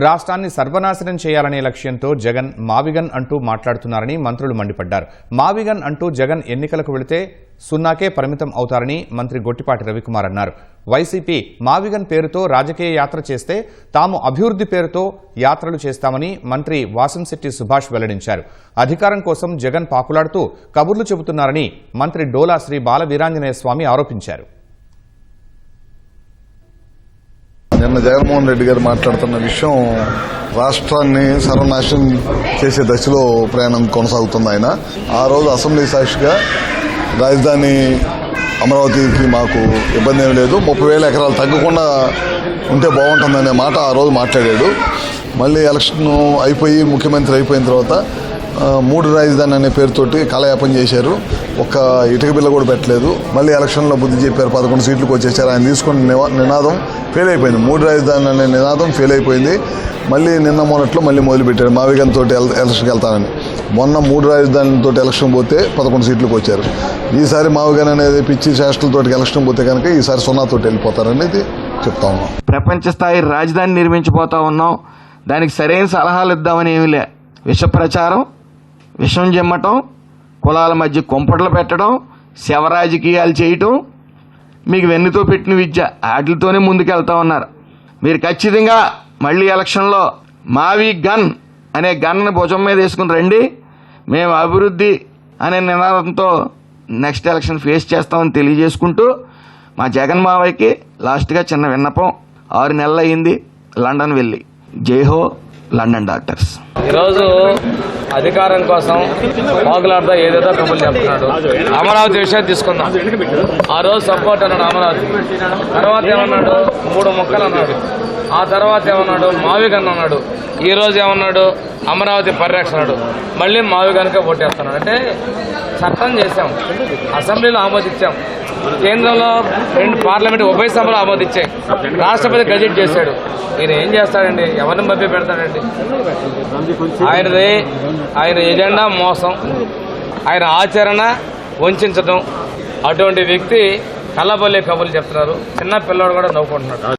రాష్ట్రాన్ని సర్వనాశనం చేయాలనే లక్ష్యంతో జగన్ మావిగన్ అంటూ మాట్లాడుతున్నారని మంత్రులు మండిపడ్డారు. మావిగన్ అంటూ జగన్ ఎన్నికలకు వెళితే సున్నాకే పరిమితం అవుతారని మంత్రి గొట్టిపాటి రవికుమార్ అన్నారు. వైసీపీ మావిగన్ పేరుతో రాజకీయ యాత్ర చేస్తే తాము అభివృద్ధి పేరుతో యాత్రలు చేస్తామని మంత్రి వాసంశెట్టి సుభాష్ వెల్లడించారు. అధికారం కోసం జగన్ పాకులాడుతూ కబుర్లు చెబుతున్నారని మంత్రి డోలా శ్రీ బాల వీరాంజనేయ స్వామి ఆరోపించారు. నిన్న జగన్మోహన్ రెడ్డి గారు మాట్లాడుతున్న విషయం రాష్ట్రాన్ని సర్వనాశనం చేసే దశలో ప్రయాణం కొనసాగుతుంది. ఆయన ఆ రోజు అసెంబ్లీ సాక్షిగా రాజధాని అమరావతికి మాకు ఇబ్బంది ఏమీ లేదు, 30,000 ఎకరాలు తగ్గకుండా ఉంటే బాగుంటుందనే మాట ఆ రోజు మాట్లాడాడు. మళ్ళీ ఎలక్షన్ అయిపోయి ముఖ్యమంత్రి అయిపోయిన తర్వాత 3 రాజధాని అనే పేరుతోటి కాలయాపన చేశారు. ఒక్క ఇటుక బిల్ల కూడా పెట్టలేదు. మళ్ళీ ఎలక్షన్లో బుద్ధి చెప్పారు, 11 సీట్లకు వచ్చేసారు. ఆయన తీసుకున్న నినాదం ఫెయిల్ అయిపోయింది. 3 రాజధాని అనే నినాదం ఫెయిల్ అయిపోయింది. మళ్ళీ నిన్న మొన్నట్లో మళ్ళీ మొదలుపెట్టారు మావిగన్ తోటి ఎలక్షన్కి వెళ్తానని. మొన్న 3 రాజధానితో ఎలక్షన్ పోతే 11 సీట్లకు వచ్చారు. ఈసారి మావిగన్ అనేది పిచ్చి చేష్టలతో ఎలక్షన్ పోతే కనుక ఈసారి 0 తోటి వెళ్ళిపోతారనేది చెప్తా ఉన్నాం. ప్రపంచ స్థాయి రాజధాని నిర్మించబోతా ఉన్నాం. దానికి సరైన సలహాలు ఇద్దామని ఏమీ లే. విష ప్రచారం, విషం జమ్మటం, కులాల మధ్య కుంపట్లు పెట్టడం, శవ రాజకీయాలు చేయటం, మీకు వెన్నుతో పెట్టిన విద్య వాటితోనే ముందుకెళ్తా ఉన్నారు. మీరు ఖచ్చితంగా మళ్ళీ ఎలక్షన్లో మావి గన్ అనే గన్ను భుజం మీద వేసుకుని రండి. మేము అభివృద్ధి అనే నినాదంతో నెక్స్ట్ ఎలక్షన్ ఫేస్ చేస్తామని తెలియజేసుకుంటూ, మా జగన్ మావయ్యకి లాస్ట్గా చిన్న విన్నపం. 6 నెలలు అయింది లండన్ వెళ్ళి. జై హో లండన్ డాక్టర్స్. ఈరోజు అధికారం కోసం పాకులాడుతూ ఏదేదో కబుర్లు చెప్తున్నాడు. అమరావతి విషయం తీసుకుందాం. ఆ రోజు సపోర్ట్ అన్నాడు అమరావతి, తర్వాత ఏమన్నాడు 3 ముక్కలు అన్నాడు, ఆ తర్వాత ఏమన్నాడు మావిగన్ అన్నాడు, ఈ రోజు ఏమన్నాడు అమరావతి పరిరక్షణ అన్నాడు. మళ్ళీ మావిగన్కే ఓటేస్తున్నాడు. అంటే చట్టం చేశాం, అసెంబ్లీలో ఆమోదించాం, కేంద్రంలో 2 పార్లమెంట్ ఉభయ సభలు ఆమోదించాయి, రాష్ట్రపతి గజెట్ చేశాడు. ఈయన ఏం చేస్తాడండి? ఎవరిని మభ్య పెడతాడండి? ఆయన ఎజెండా మోసం, ఆయన ఆచరణ వంచడం. అటువంటి వ్యక్తి కళ్ళబొల్లి కబుర్లు చెప్తున్నారు. చిన్న పిల్లవాడు కూడా నవ్వుకుంటున్నాడు.